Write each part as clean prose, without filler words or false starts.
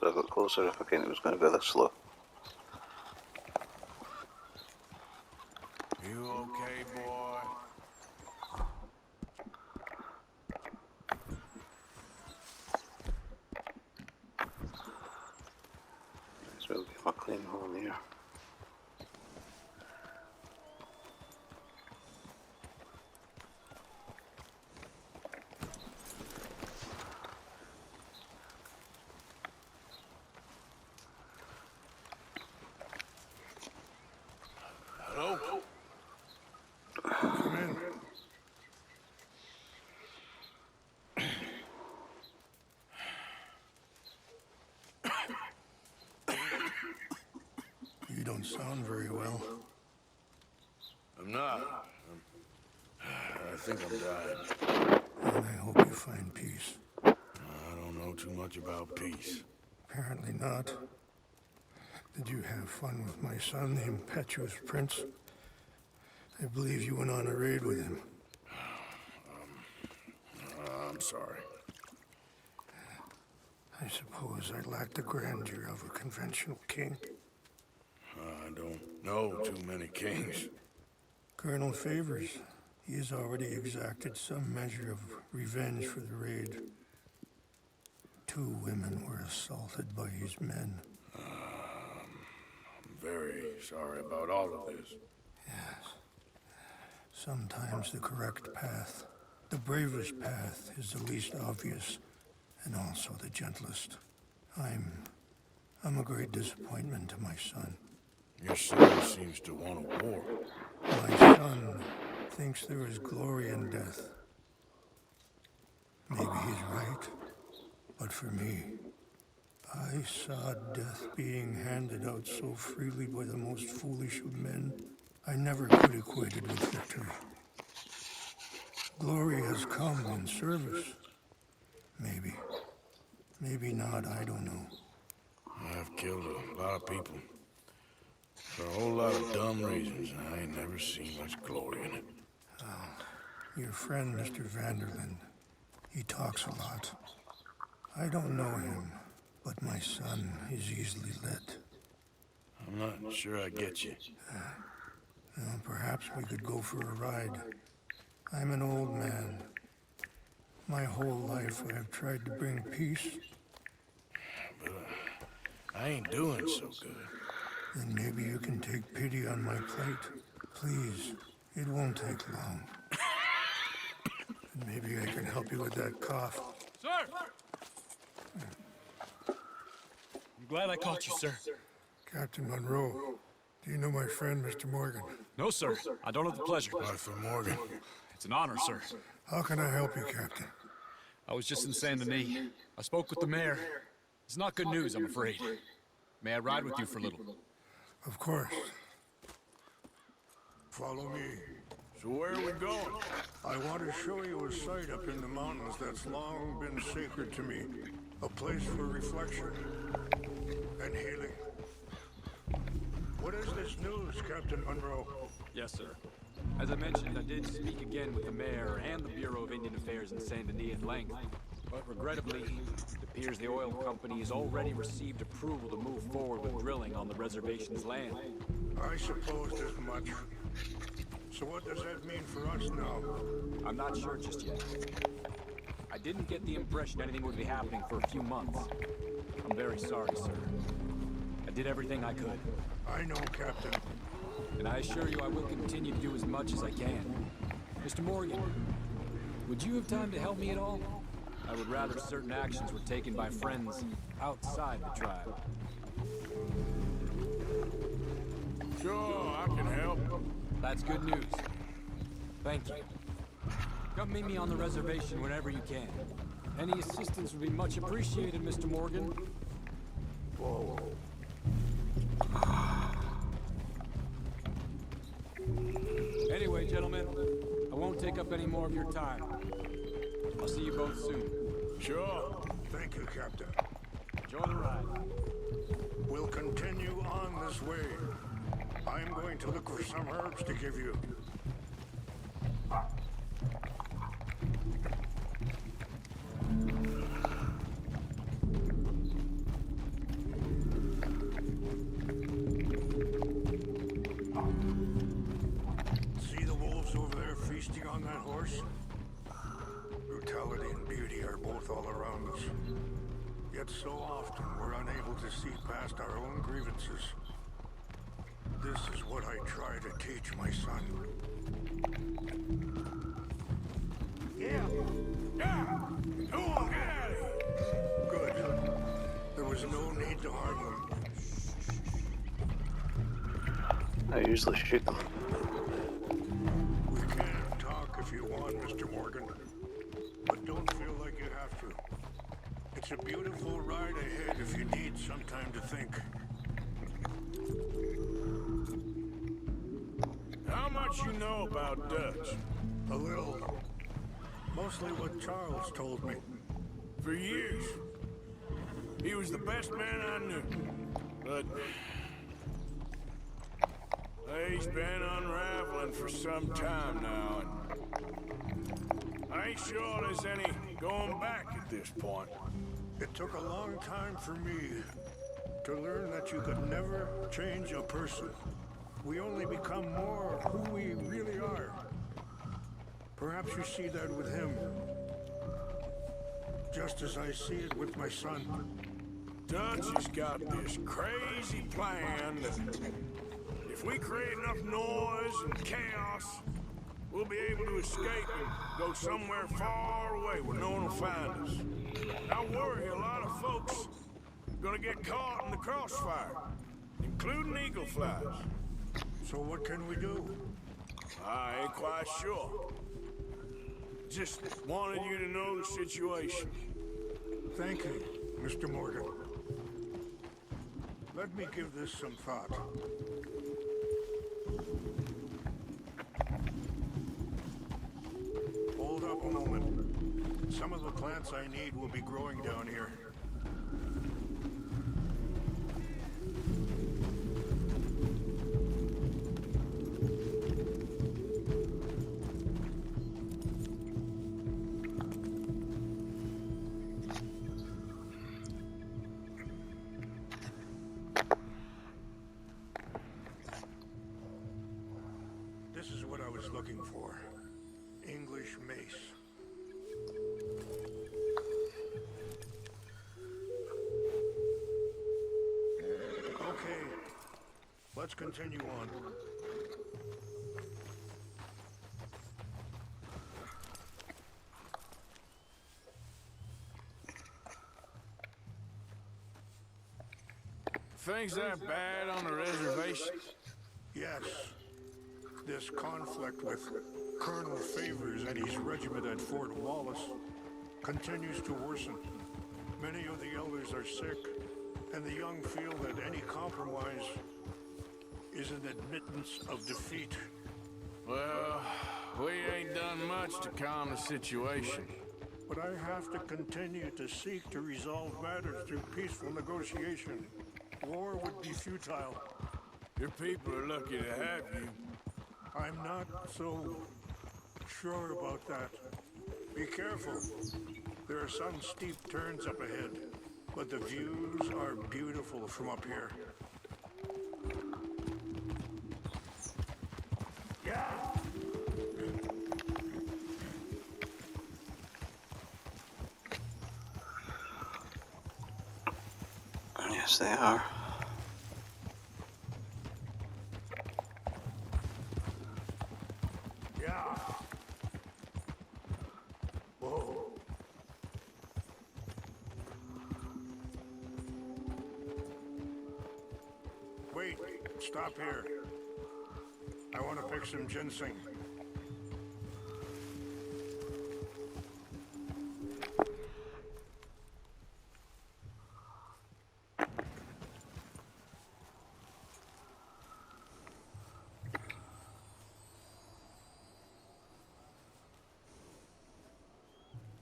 but I got closer if I it was going to go this slow. You okay, boy? This will be my clean hole here. Hello? Come in. You don't sound very well. I'm not. I think I'm dying. And I hope you find peace. I don't know too much about peace. Apparently not. Did you have fun with my son, the impetuous prince? I believe you went on a raid with him. I'm sorry. I suppose I lacked the grandeur of a conventional king. I don't know too many kings. Colonel Favors, he has already exacted some measure of revenge for the raid. 2 women were assaulted by his men. I'm very sorry about all of this. Yes. Sometimes the correct path, the bravest path, is the least obvious, and also the gentlest. I'm a great disappointment to my son. Your son seems to want a war. My son thinks there is glory in death. Maybe he's right, but for me, I saw death being handed out so freely by the most foolish of men. I never could equate it with victory. Glory has come in service. Maybe. Maybe not, I don't know. I've killed a lot of people. For a whole lot of dumb reasons, and I ain't never seen much glory in it. Your friend, Mr. Vanderlinde, he talks a lot. I don't know him, but my son is easily led. I'm not sure I get you. Well, perhaps we could go for a ride. I'm an old man. My whole life I have tried to bring peace. But I ain't doing so good. Then maybe you can take pity on my plight. Please, it won't take long. And maybe I can help you with that cough. Sir! I'm glad I caught you, sir. Captain Monroe, do you know my friend, Mr. Morgan? No, sir. I don't have the pleasure. Arthur Morgan. It's an honor, sir. How can I help you, Captain? I was just in Saint Denis. I spoke with the mayor. It's not good news, I'm afraid. May I ride with you for a little? Of course. Follow me. So where are we going? I want to show you a site up in the mountains that's long been sacred to me. A place for reflection and healing. What is this news, Captain Monroe? Yes, sir. As I mentioned, I did speak again with the mayor and the Bureau of Indian Affairs in Saint Denis at length. But regrettably, it appears the oil company has already received approval to move forward with drilling on the reservation's land. I supposed as much. So what does that mean for us now? I'm not sure just yet. I didn't get the impression anything would be happening for a few months. I'm very sorry, sir. I did everything I could. I know, Captain. And I assure you I will continue to do as much as I can. Mr. Morgan, would you have time to help me at all? I would rather certain actions were taken by friends outside the tribe. Sure, I can help. That's good news. Thank you. Come meet me on the reservation whenever you can. Any assistance would be much appreciated, Mr. Morgan. Whoa. Anyway, gentlemen, I won't take up any more of your time. I'll see you both soon. Sure. Thank you, Captain. Enjoy the ride. We'll continue on this way. I'm going to look for some herbs to give you. Giles over there feasting on that horse? Brutality and beauty are both all around us. Yet so often we're unable to see past our own grievances. This is what I try to teach my son. Yeah! Come on, get out of here! Good. There was no need to harm them. I usually shoot them. We can talk if you want, Mr. Morgan. But don't feel like you have to. It's a beautiful ride ahead if you need some time to think. How much you know about Dutch? A little. Mostly what Charles told me. For years. He was the best man I knew. But he's been unraveling for some time now, and I ain't sure there's any going back at this point. It took a long time for me to learn that you could never change a person. We only become more who we really are. Perhaps you see that with him, just as I see it with my son. Dutch has got this crazy plan that if we create enough noise and chaos, we'll be able to escape and go somewhere far away where no one will find us. I worry a lot of folks are gonna get caught in the crossfire, including eagle flies. So what can we do? I ain't quite sure. Just wanted you to know the situation. Thank you, Mr. Morgan. Let me give this some thought. Hold up a moment. Some of the plants I need will be growing down here. This is what I was looking for. English mace. Okay, let's continue on. Things that bad on the reservation? Yes. This conflict with Colonel Favors and his regiment at Fort Wallace continues to worsen. Many of the elders are sick, and the young feel that any compromise is an admittance of defeat. Well, we ain't done much to calm the situation. But I have to continue to seek to resolve matters through peaceful negotiation. War would be futile. Your people are lucky to have you. I'm not so sure about that. Be careful. There are some steep turns up ahead, but the views are beautiful from up here. Yeah! Yes, they are. Yeah! Whoa! Wait, stop here. I want to pick some ginseng.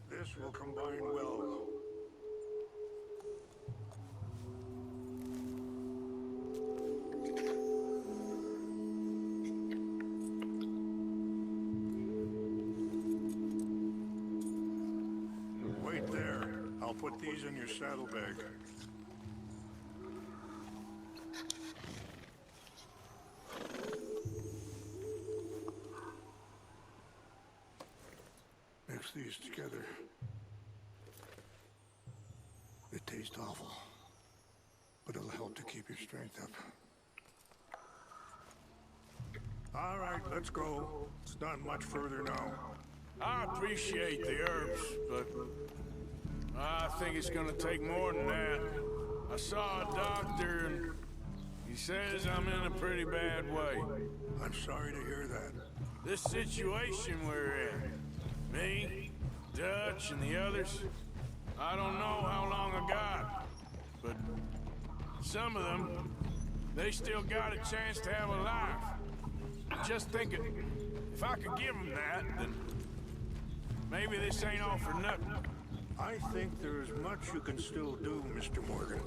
This will combine well. Wait there. I'll put these in your saddlebag. these together. They taste awful, but it'll help to keep your strength up. All right, let's go. It's not much further now. I appreciate the herbs, but I think it's gonna take more than that. I saw a doctor and he says I'm in a pretty bad way. I'm sorry to hear that. This situation we're in, me, Dutch, and the others, I don't know how long I got, but some of them, they still got a chance to have a life. Just thinking, if I could give them that, then maybe this ain't all for nothing. I think there's much you can still do, Mr. Morgan.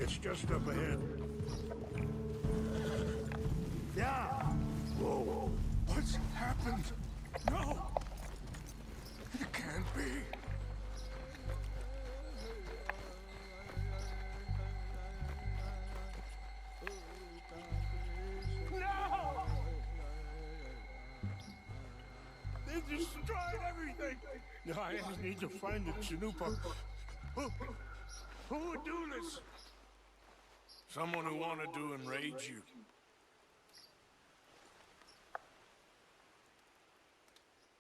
It's just up ahead. Yeah! Whoa! What's happened? No! It can't be. No! They destroyed everything! I just need to find the Chanupa. Who would do this? Someone who wanted to enrage you.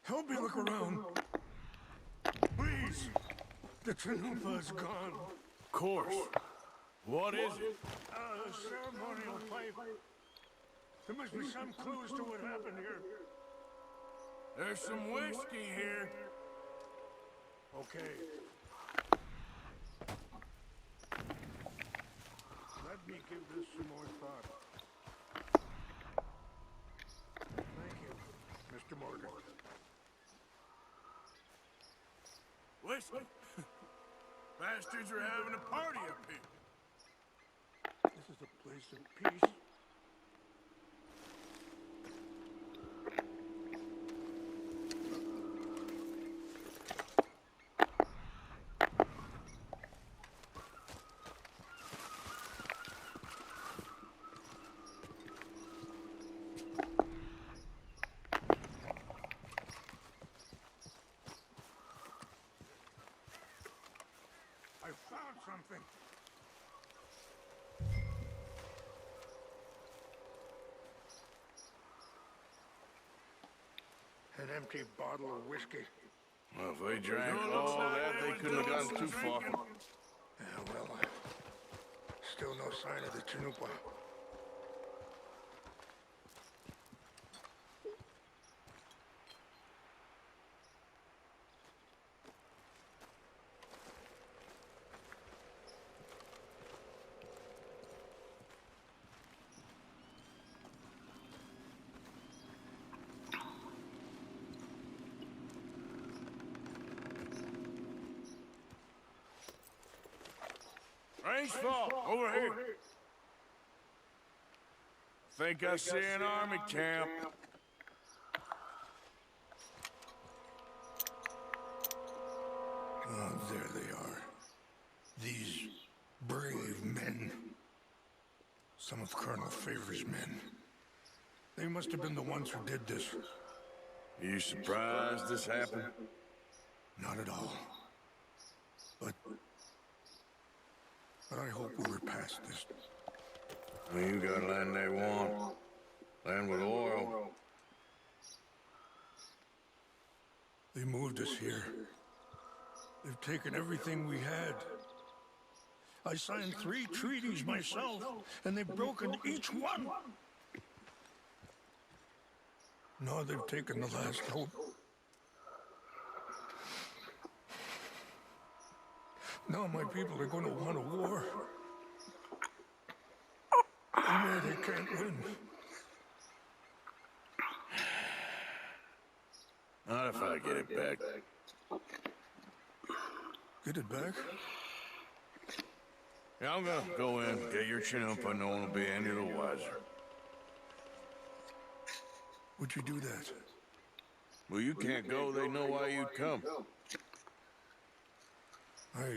Help me look around. Please! The Chanupa is gone. Of course. What is it? A ceremonial pipe. There must be some clues to what happened here. There's some whiskey here. Okay. Let me give this some more thought. Thank you, Mr. Morgan. Whiskey? Bastards are having a party up here. This is a place of peace. I found something. An empty bottle of whiskey. Well, if they drank all that, they couldn't have gotten too far. Yeah, well, still no sign of the Chanupa. Range fall, over here. Think I see an army camp. Oh, there they are. These brave men. Some of Colonel Favor's men. They must have been the ones who did this. Are you surprised this happened? Not at all. But I hope we're past this. Well, you got land they want. Land with oil. They moved us here. They've taken everything we had. I signed 3 treaties myself, and they've broken each one. Now they've taken the last hope. Now my people are going to want a war. A war they can't win. Not if I get it back. Get it back? Yeah, I'm gonna go in, get your chin up, and no one will be any the wiser. Would you do that? Well, you can't go, they know why you'd come. I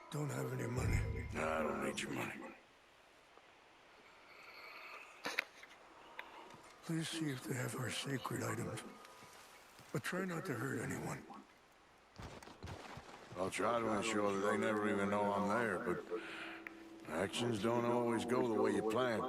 don't have any money. No, I don't need your money. Please see if they have our sacred items. But try not to hurt anyone. I'll try to ensure that they never even know I'm there, but actions don't always go the way you plan.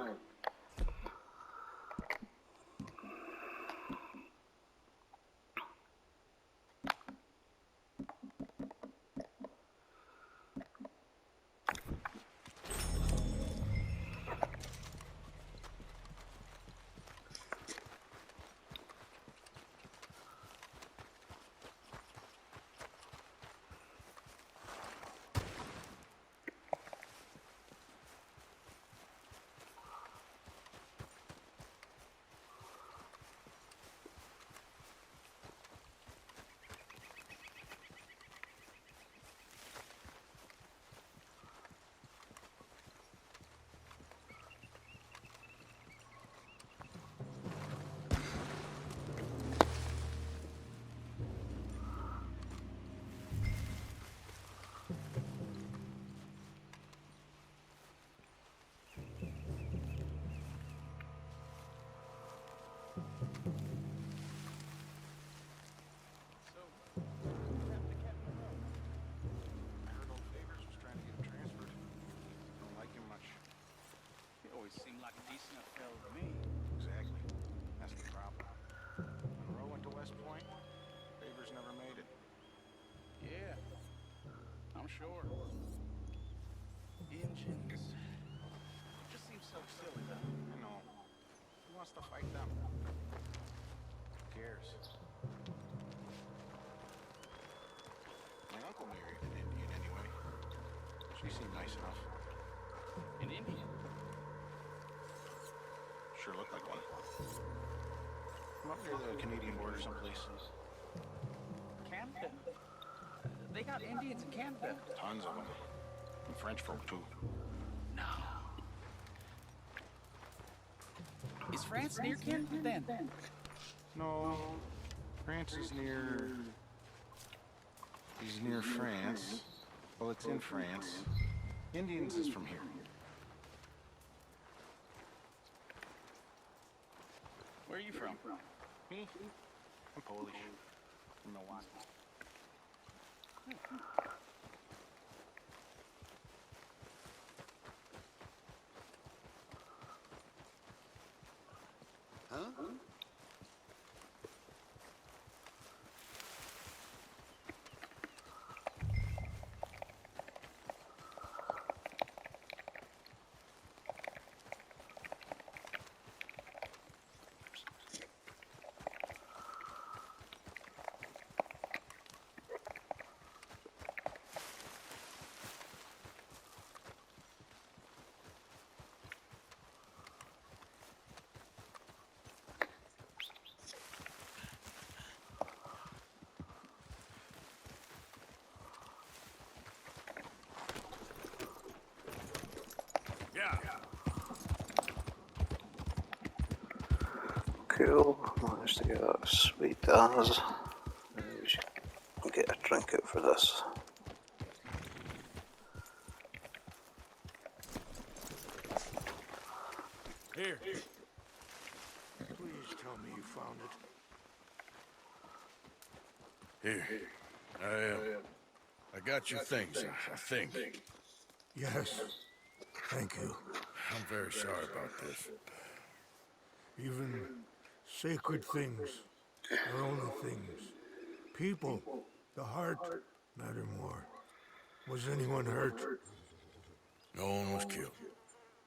Seemed like a decent enough fellow to me. Exactly. That's the problem. Monroe went to West Point. Favors never made it. Yeah. I'm sure. Engines. Just seems so silly, though. I know. Who wants to fight them? Who cares? My uncle married an Indian anyway. She seemed nice enough. An Indian? Sure looked like one. I'm up near the Canadian border someplace. Canada? They got Indians in Canada. Tons of them. And French folk, too. No. Is France near Canada, then? No. France is near... He's near France. Well, it's in France. Indians is from here. Where are you from? Me? I'm Polish. From Milwaukee. Huh? Cool, managed to get that sweet as. Maybe we should get a drink out for this. Here. Please tell me you found it. Here. I got your things, I think. Yes. Thank you. I'm very sorry about this. Even sacred things are only things. People, the heart, matter more. Was anyone hurt? No one was killed.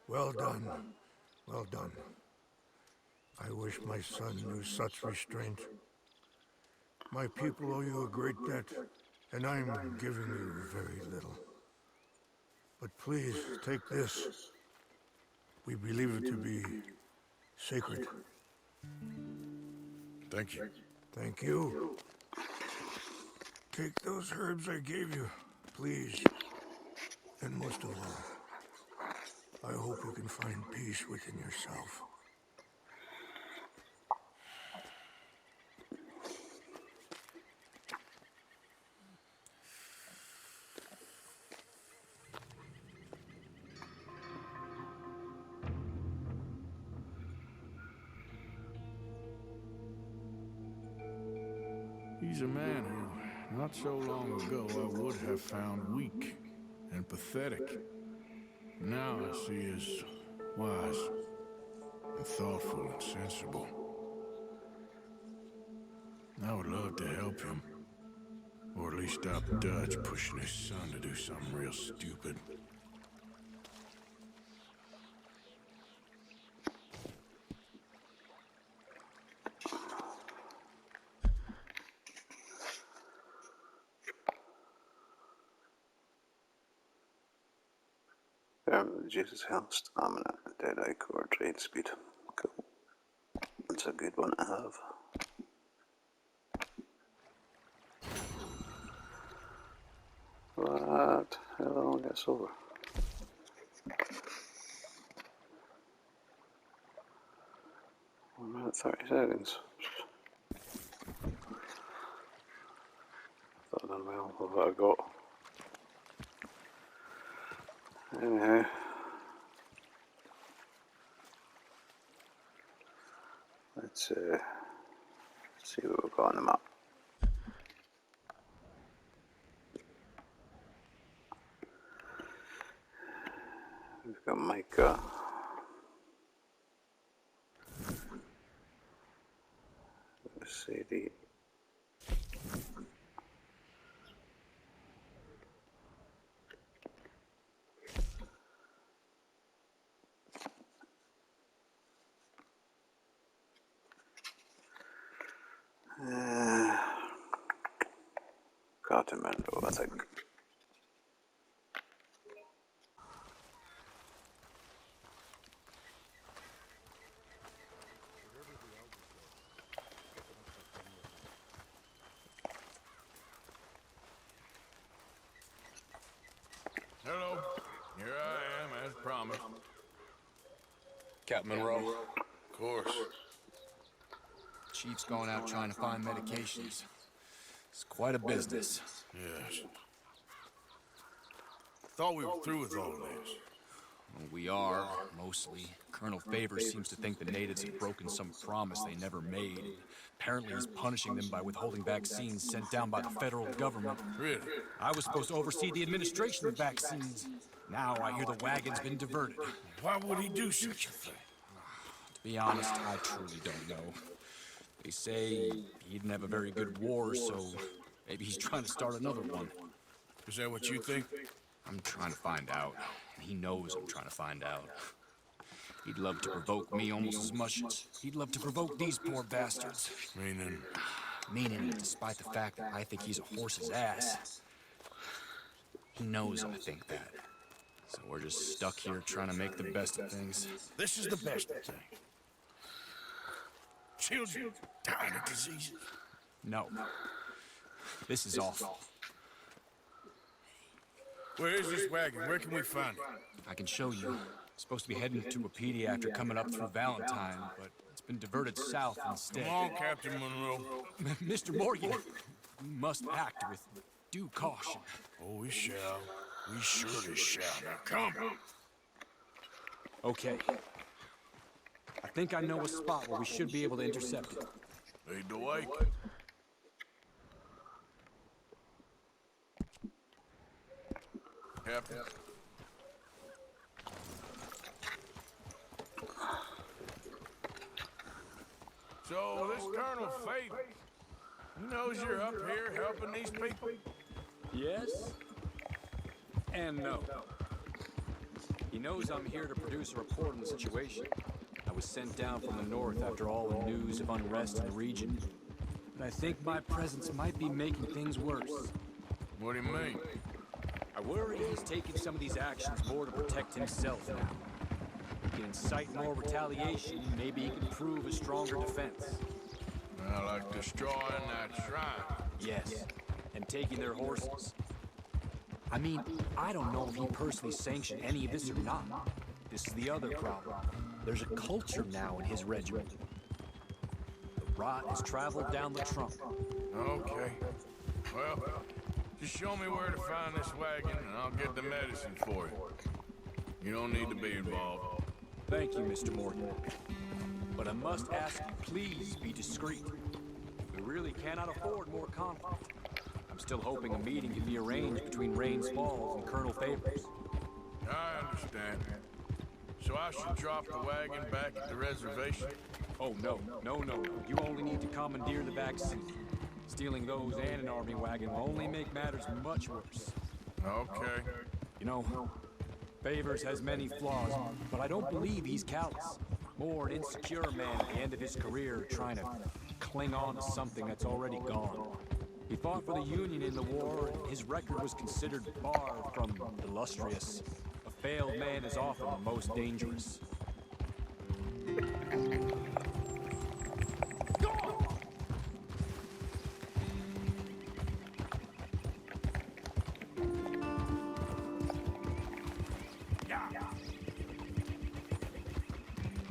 Well done. Well done. I wish my son knew such restraint. My people owe you a great debt, and I'm giving you very little. But please, take this. We believe it to be sacred. Thank you. Thank you. Take those herbs I gave you, please. And most of all, I hope you can find peace within yourself. He's a man who, not so long ago, I would have found weak and pathetic. Now I see as wise and thoughtful and sensible. I would love to help him, or at least stop Dutch pushing his son to do something real stupid. Reduces health, stamina, dead-eye core, trade speed. Cool. That's a good one to have. What? How long gets over? One minute 30 seconds. Thought I'd done well with what I got. Anyhow. Let's see what we've got on the map. We've got Micah. Let's see the Captain Monroe, I think. Hello. Here I am, as promised. Captain Monroe. Of course. Chief's going out trying to find medications. It's quite a business. Yes. Thought we were through with all this. Well, we are, mostly. Colonel Favors seems to think the natives have broken some promise they never made. Apparently he's punishing them by withholding vaccines sent down by the federal government. Really? I was supposed to oversee the administration of vaccines. Now I hear the wagon's been diverted. Why would he do such a thing? To be honest, I truly don't know. They say he didn't have a very good war, so maybe he's trying to start another one. Is that what you think? I'm trying to find out. And he knows I'm trying to find out. He'd love to provoke me almost as much as he'd love to provoke these poor bastards. Meaning, despite the fact that I think he's a horse's ass, he knows I think that. So we're just stuck here trying to make the best of things. This is the best thing. Children dying of diseases. No. This is awful. Where is this wagon? Where can we find it? I can show you. Supposed to be heading to Wapiti after coming up through Valentine, but it's been diverted south instead. Come on, Captain Monroe. Mr. Morgan, we must act with due caution. Oh, we shall. We surely shall. Now come. Okay. I think I know a spot where we should be able to intercept it. Lead the way. Captain. So, this Colonel Faith, he knows you're up here helping these people? Yes? And no. He knows I'm here to produce a report on the situation. I was sent down from the north after all the news of unrest in the region. But I think my presence might be making things worse. What do you mean? I worry he's taking some of these actions more to protect himself now. He can incite more retaliation, maybe he can prove a stronger defense. Like destroying that shrine. Yes, and taking their horses. I mean, I don't know if he personally sanctioned any of this or not. This is the other problem. There's a culture now in his regiment. The rot has traveled down the trunk. Okay. Well, just show me where to find this wagon and I'll get the medicine for you. You don't need to be involved. Thank you, Mr. Morgan. But I must ask you, please be discreet. We really cannot afford more conflict. I'm still hoping a meeting can be arranged between Rains Falls and Colonel Favors. I understand. So I should drop the wagon back at the reservation? Oh, no. You only need to commandeer the vaccine. Stealing those and an army wagon will only make matters much worse. Okay. You know, Favors has many flaws, but I don't believe he's callous. More an insecure man at the end of his career trying to cling on to something that's already gone. He fought for the Union in the war, and his record was considered far from illustrious. A failed man is often the most dangerous.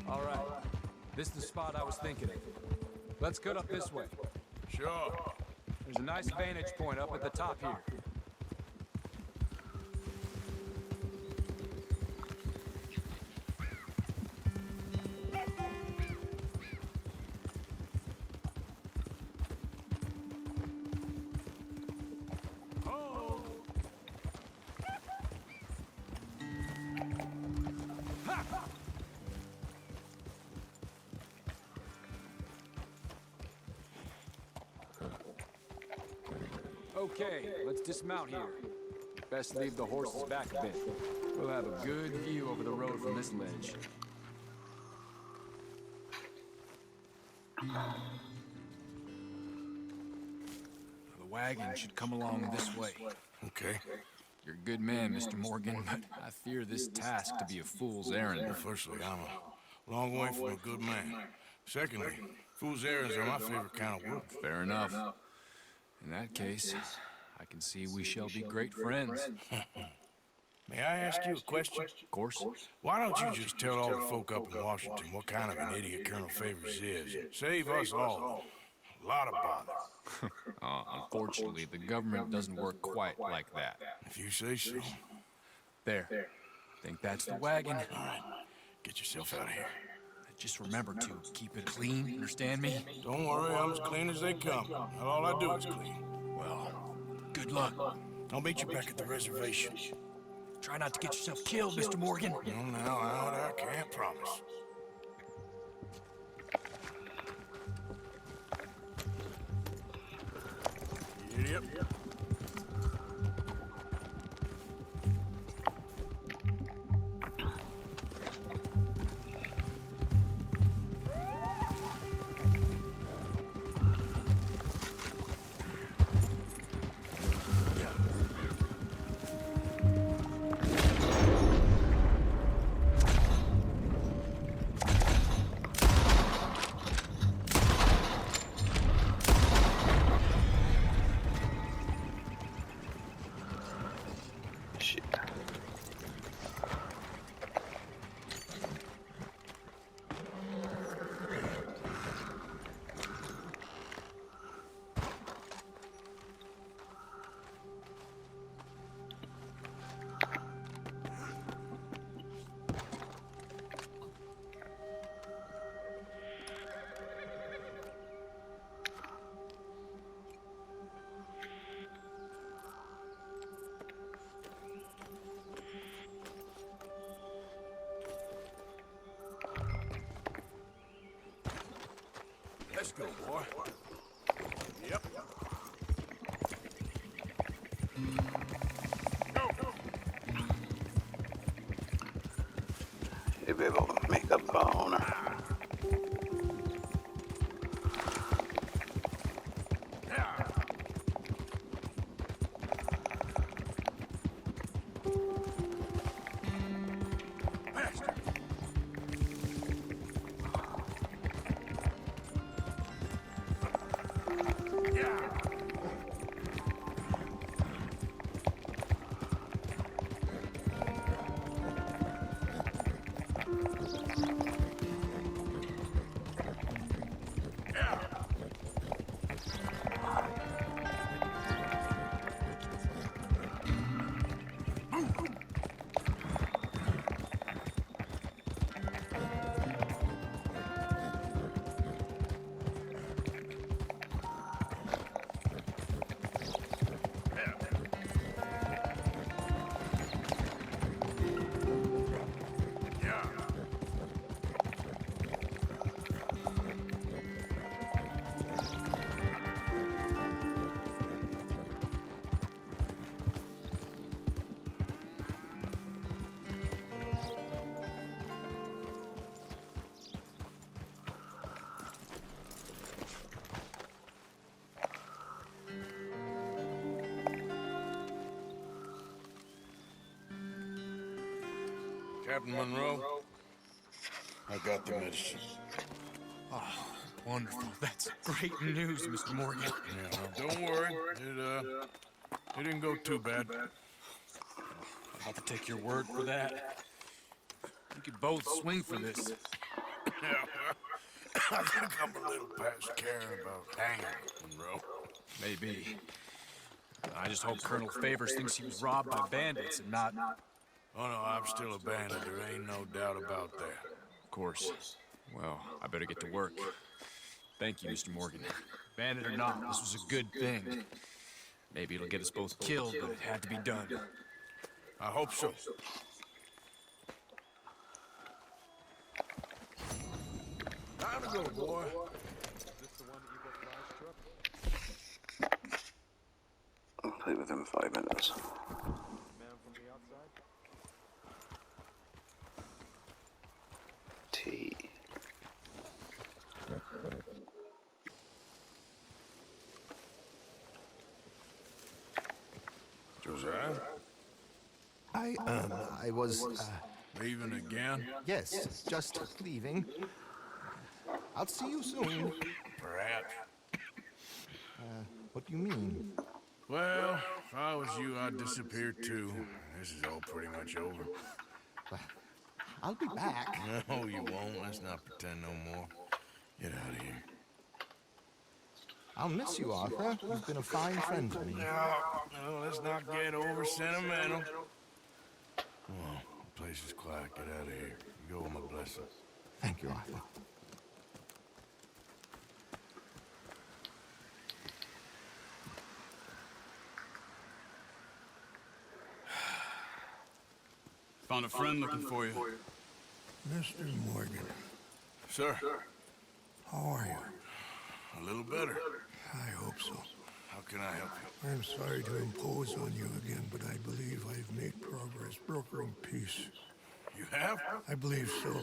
All right, this is the spot I was thinking of. Let's cut up this way. Sure. There's a nice vantage point up at the top here. Okay, let's dismount here. Best leave the horses back a bit. We'll have a good view over the road from this ledge. The wagon should come along this way. Okay. You're a good man, Mr. Morgan, but I fear this task to be a fool's errand. Well, firstly, I'm a long way from a good man. Secondly, fool's errands are my favorite kind of work. Fair enough. In that case, I can see we shall be great friends. May I ask you a question? Of course. Why don't you just tell all the folk up in Washington what kind of an idiot Colonel Favors is? Save us all a lot of bother. Unfortunately, the government doesn't work quite like that. If you say so. There. Think that's the wagon? All right, get yourself out of here. Just remember to keep it clean, understand me? Don't worry, I'm as clean as they come. Not all I do is clean. Well, good luck. I'll meet you back at the reservation. Try not to get yourself killed, Mr. Morgan. No, I can't promise. Yep. Let's go, boy. Yep. Go. You'll be able to make a boner. Captain Monroe, I got the medicine. Oh, wonderful. That's great news, Mr. Morgan. Yeah, well, don't worry. It didn't go too bad. I'll have to take your word for that. We could both swing for this. Yeah, well, I think I'm a little past caring about hanging, Monroe. Maybe. I just hope Colonel Favors thinks he was robbed by bandits and not... Oh no, I'm still a bandit. There ain't no doubt about that. Of course. Well, I better get to work. Thank you, Mr. Morgan. Bandit or not, this was a good thing. Maybe it'll get us both killed, but it had to be done. I hope so. Time to go, boy. I'll play within 5 minutes. Tea. Josiah? I was, Leaving again? yes, just leaving. I'll see you soon. Perhaps. What do you mean? Well, if I was you, I'd disappear too. This is all pretty much over. I'll be back. No, you won't. Let's not pretend no more. Get out of here. I'll miss you, Arthur. You've been a fine friend to me. No, let's not get over sentimental. Come on, the place is quiet. Get out of here. You go with my blessing. Thank you, Arthur. Found a friend looking for you. Mr. Morgan, Sir, how are you? a little better. I hope so. How can I help you? I'm sorry to impose on you again, but I believe I've made progress brokering peace. You have? I believe so.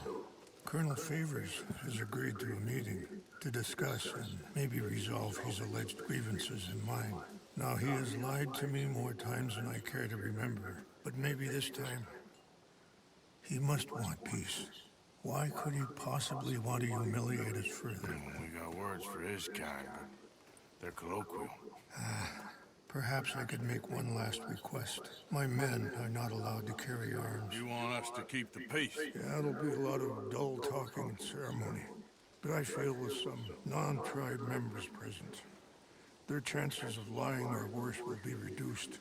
Colonel Favors has agreed to a meeting to discuss and maybe resolve his alleged grievances and mine. Now, he has lied to me more times than I care to remember, but maybe this time he must want peace. Why could he possibly want to humiliate us further? We got words for his kind, but they're colloquial. Perhaps I could make one last request. My men are not allowed to carry arms. You want us to keep the peace? Yeah, it'll be a lot of dull talking and ceremony. But I feel with some non-tribe members present, their chances of lying or worse will be reduced.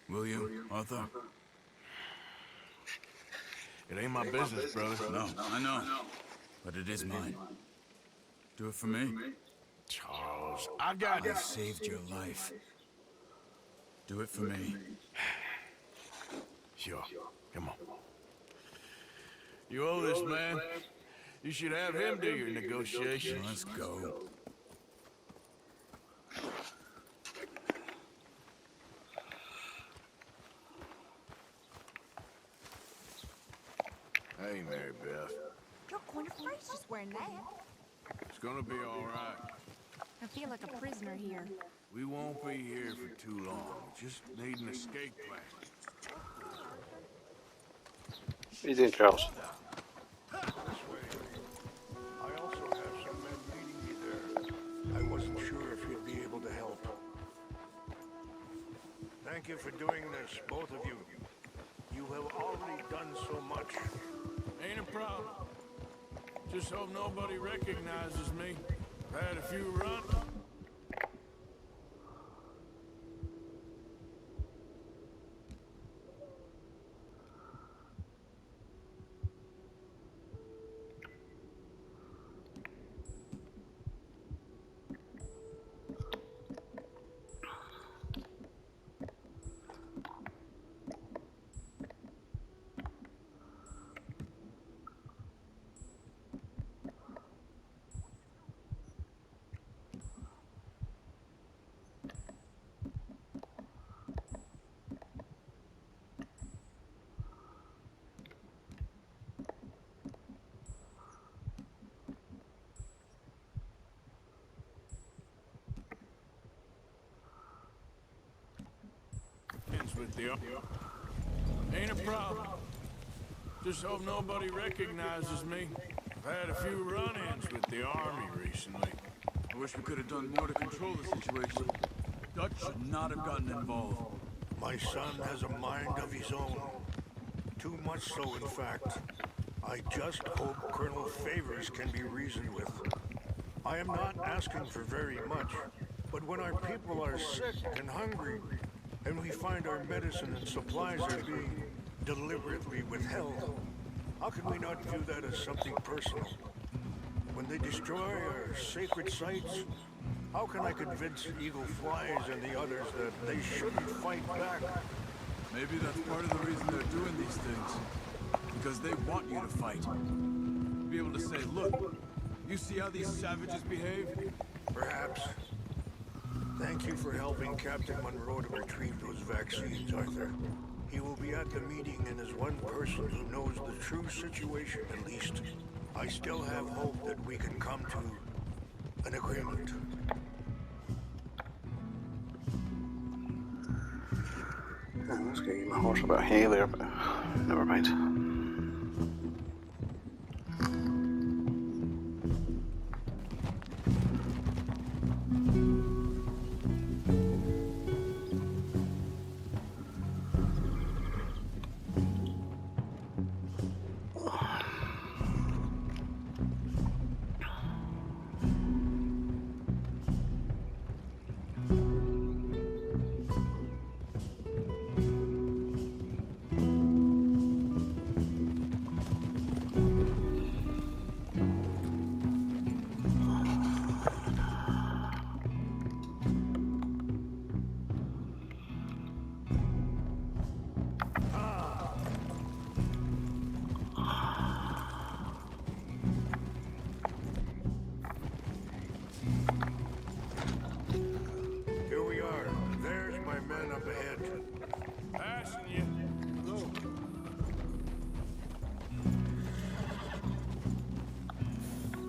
Will you, Arthur? It ain't my business, brother. No, I know. But it is mine. Do it for me. Charles, I got I this. saved your life. Do it for me. Sure. Come on. You owe this man. You should have him do your negotiations. Let's go. Hey, Mary Beth. Your corner face just wearing that. It's gonna be all right. I feel like a prisoner here. We won't be here for too long. We just need an escape plan. What are you doing, Charles? This way. I also have some men meeting me there. I wasn't sure if you'd be able to help. Thank you for doing this, both of you. You have already done so much. Ain't a problem. Just hope nobody recognizes me. I've had a few runs. With the ain't a problem. Just hope nobody recognizes me. I've had a few run-ins with the army recently. I wish we could have done more to control the situation. Dutch should not have gotten involved. My son has a mind of his own. Too much so, in fact. I just hope Colonel Favors can be reasoned with. I am not asking for very much, but when our people are sick and hungry, and we find our medicine and supplies are being deliberately withheld, how can we not view that as something personal? When they destroy our sacred sites, how can I convince Eagle Flies and the others that they shouldn't fight back? Maybe that's part of the reason they're doing these things. Because they want you to fight. Be able to say, look, you see how these savages behave? Perhaps. Thank you for helping Captain Monroe to retrieve those vaccines, Arthur. He will be at the meeting, and as one person who knows the true situation, at least, I still have hope that we can come to an agreement. I was going to get my horse about hay there, but never mind. Here we are. There's my man up ahead. Passing you. Hello.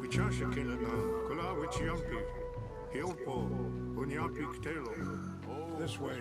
Wichasha Kilana, Kula Wichiampi, Hilpo, Bunyapi Ktelo. This way.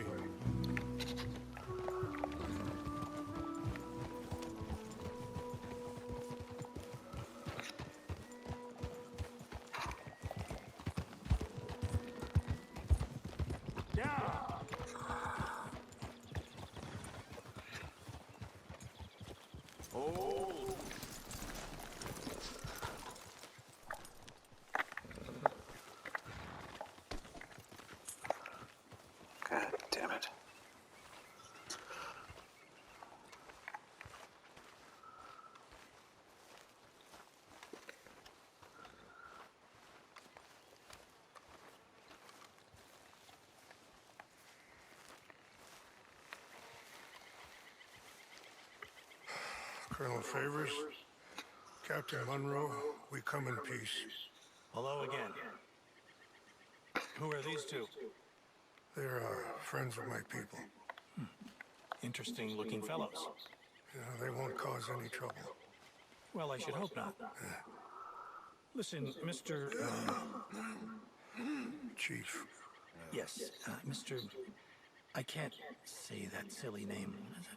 God damn it. Colonel Favors, Captain Monroe, we come in peace. Hello again. Who are these two? They're friends of my people. Interesting looking fellows. Yeah, they won't cause any trouble. Well, I should hope not. Listen, Mr. Chief. Yes, Mr. I can't say that silly name. What is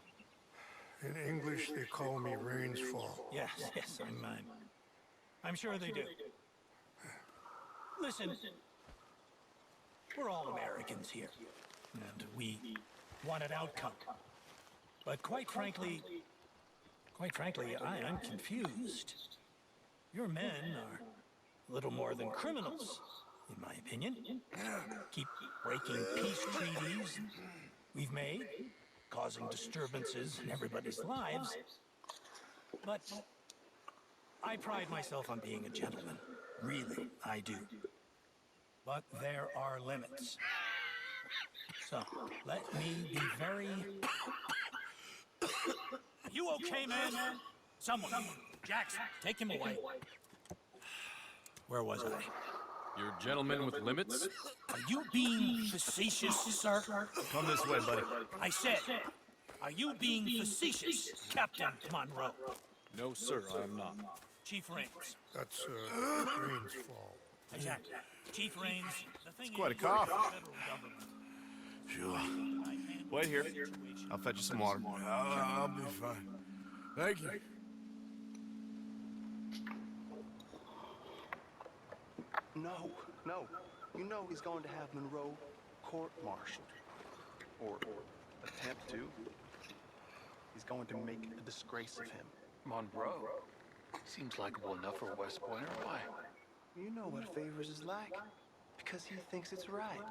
it? In English, they call me Rainsfall. Yes, I'm sure they do. Listen, we're all Americans here, and we want an outcome. But quite frankly, I'm confused. Your men are little more than criminals, in my opinion. Keep breaking peace treaties we've made, causing disturbances in everybody's lives. But I pride myself on being a gentleman. Really, I do. But there are limits. So, let me be very... You okay, man? Someone. Jackson, take him away. Where was I? You're a gentleman with limits? Are you being facetious, sir? Come this way, buddy. I said, are you being facetious, Captain Monroe? No, sir, I am not. Chief Raines. That's, Rainsfall. Exactly. Chief Raines, the thing Quite a is, cough. the federal government. Sure. Wait here. I'll fetch you some water. I'll be fine. Thank you. No. You know he's going to have Monroe court-martialed. Or attempt to. He's going to make a disgrace of him. Monroe? Seems likable enough for a West Pointer. Why? You know what Favors is like. Because he thinks it's right.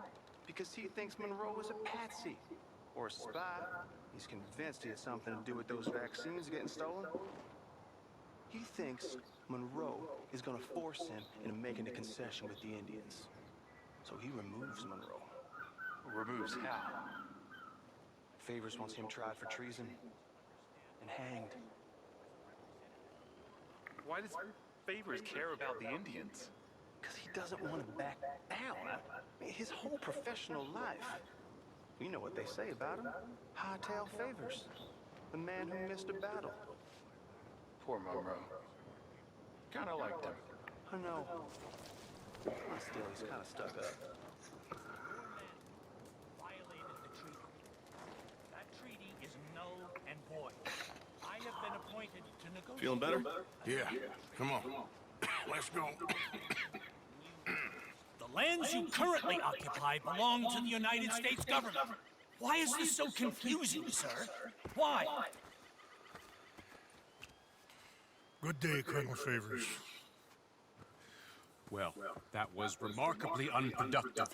Because he thinks Monroe is a patsy. Or a spy. He's convinced he has something to do with those vaccines getting stolen. He thinks Monroe is going to force him into making a concession with the Indians. So he removes Monroe. Removes how? Favors wants him tried for treason and hanged. Why does Favors care about the Indians? Because he doesn't want to back down. I mean, his whole professional life. You know what they say about him. Hightail Favors. The man who missed a battle. Poor Monroe. Kinda liked him. I know. But still, he's kind of stuck up. Violated the treaty. That treaty is null and void. I have been appointed to negotiate. Feeling better? Yeah, come on. Let's go. The lands you currently occupy belong to the United States government. Why is this so confusing, sir? Why? Good day, Colonel Favors. Well, that was remarkably unproductive.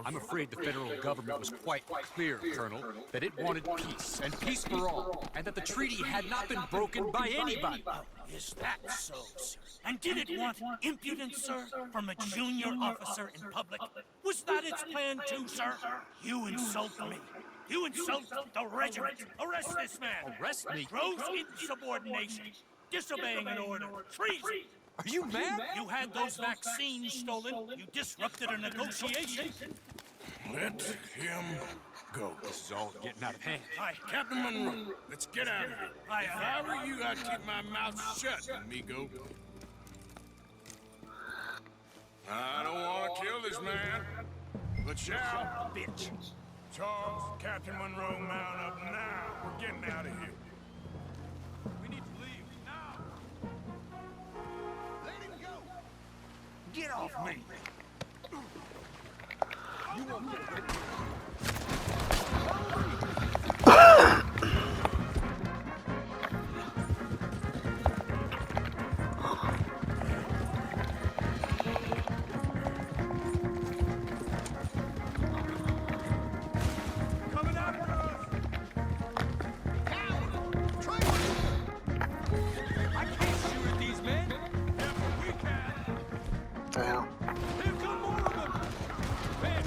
I'm afraid the federal government was quite clear, Colonel, that it wanted peace, and peace for all, and that the treaty had not been broken by anybody. Is that so, sir? And did it want impudence, sir, from a junior officer in public? Was that its plan too, sir? You insult me. You insult the regiment. Arrest this man. Arrest me? Gross insubordination. Disobeying an order. Treason. Are you mad? You had those vaccines stolen. You disrupted a negotiation. Let him go. This is all getting out of hand. Hi, Captain Monroe, let's get out of here. Hi, If I were you, I'd keep my mouth shut, amigo. I don't want to kill this man, but shall. bitch. Charles, Captain Monroe, mount up now. We're getting out of here. We need to leave now. Let him go! Get off me. You won't get away. Coming after us! I can't shoot at these men. Yeah, but we can. Damn. Here come more of them. Man,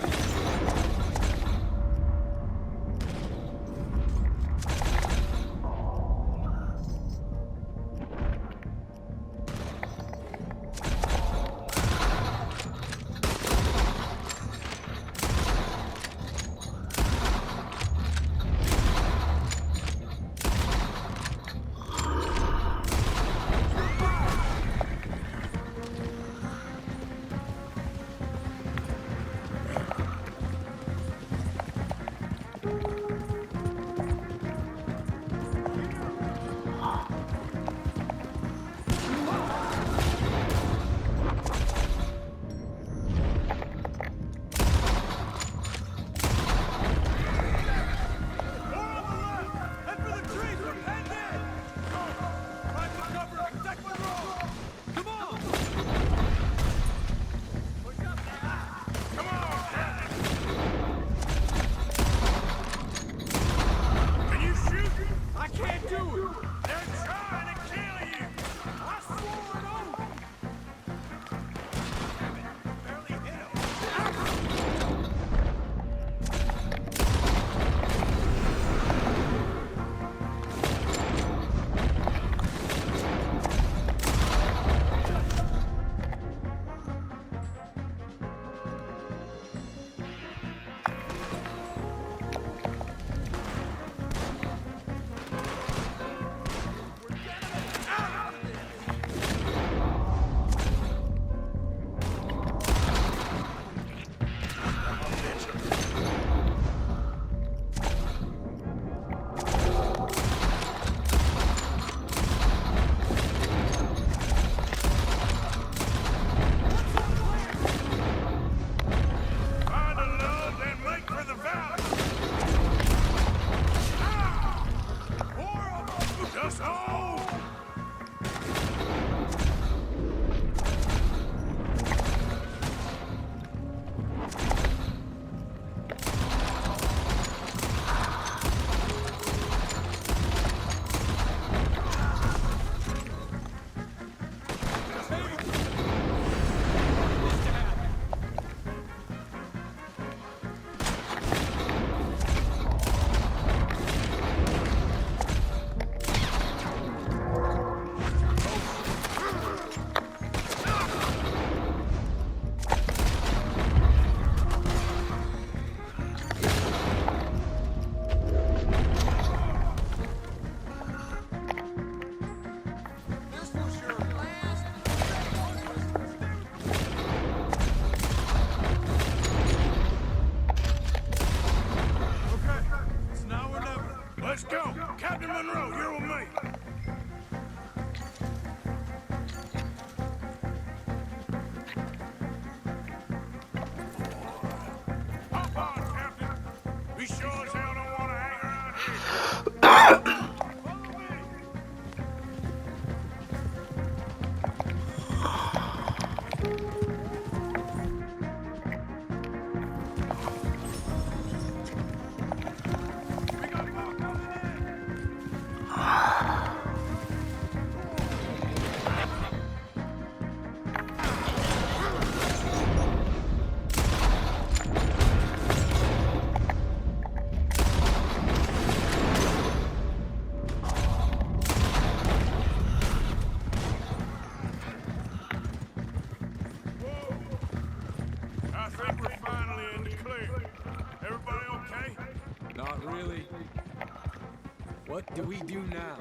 do we do now?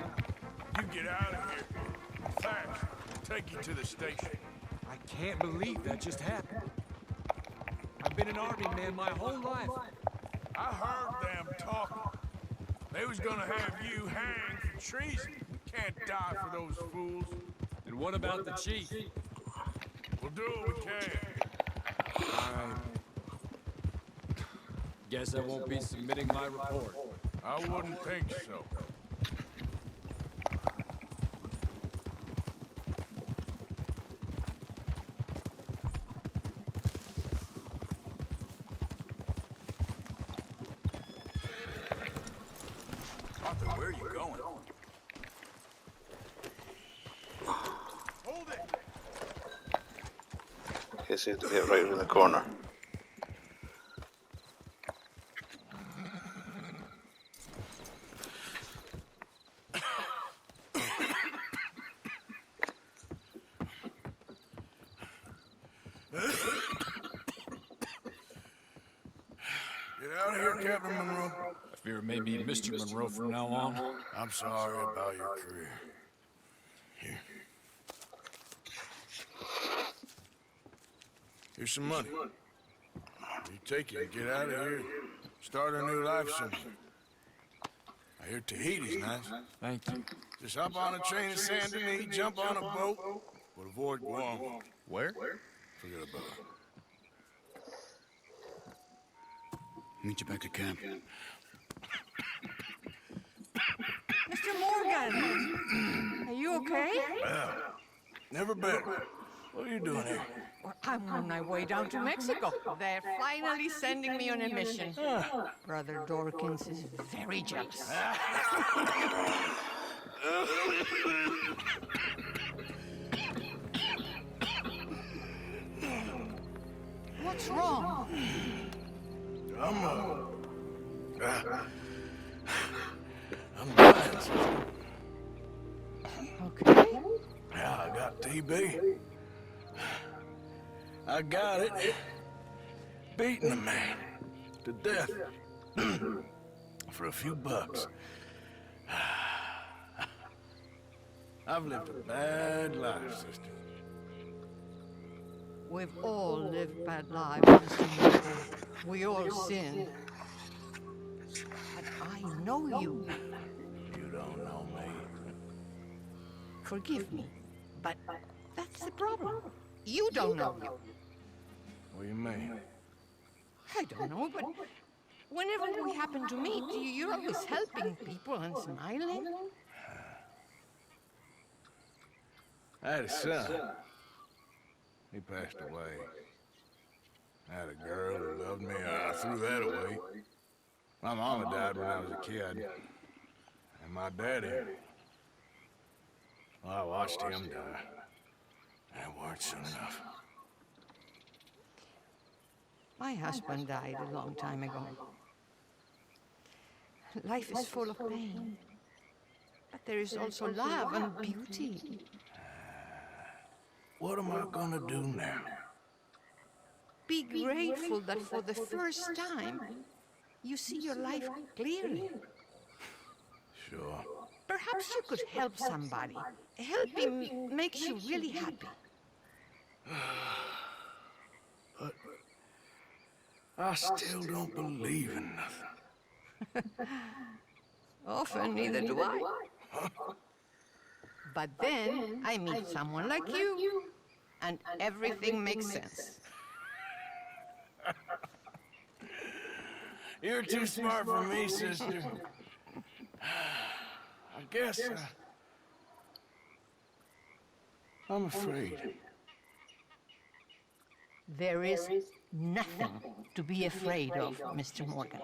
You get out of here. Fast. Take you to the station. I can't believe that just happened. I've been an army man my whole life. I heard them talking. They was gonna have you hanged for treason. Can't die for those fools. And what about the chief? We'll do what we can. Guess I won't be submitting my report. I wouldn't think so. Arthur, where are you going? Hold it! Guess you have to get right in the corner. Get out of here, Captain Monroe. I fear it may be Mr. Monroe from now on. I'm sorry about your career. Here. Here's some money. You take it and get out of here. Start a new life somewhere. I hear Tahiti's nice. Thank you. Just hop on a train to Saint Denis, jump on a boat, but avoid Guam. Where? Forget about it. Meet you back at camp. Mr. Morgan! Are you okay? Well, never better. What are you doing here? Well, I'm on my way down to Mexico. They're finally sending me on a mission. Brother Dorkins is very jealous. What's wrong? I'm dying. Okay. Yeah, I got TB. I got it. Beating a man to death for a few bucks. I've lived a bad life, sister. We've all lived bad lives, Mr. Morgan. We all sin. But I know you. You don't know me. Forgive me, but that's the problem. You don't know you. What do you mean? I don't know, but whenever we happen to meet, you're always helping people and smiling. I had a son. He passed away. I had a girl who loved me. I threw that away. My mama died when I was a kid. And my daddy, well, I watched him die. That weren't soon enough. My husband died a long time ago. Life is full of pain. But there is also love and beauty. What am I gonna do now? Be grateful that for the first time, you see your life clearly. Sure. Perhaps you could help somebody. Helping makes you really happy. But I still don't believe in nothing. Often, neither do I. But then I meet someone like you, and everything makes sense. You're too smart for me, sister. I guess I'm afraid. There is nothing to be afraid of, Mr. Morgan.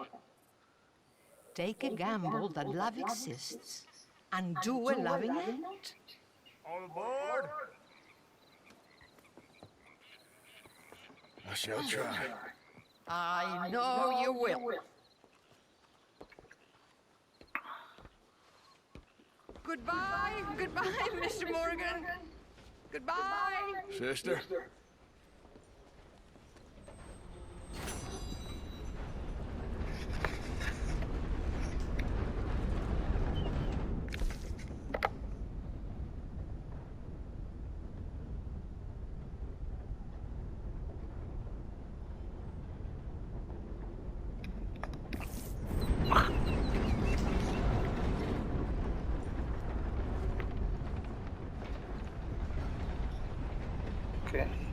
Take a gamble that love exists and do a loving act. All aboard! I shall try. I know you will. Goodbye, goodbye, Mr. Morgan. Goodbye. Sister? Okay.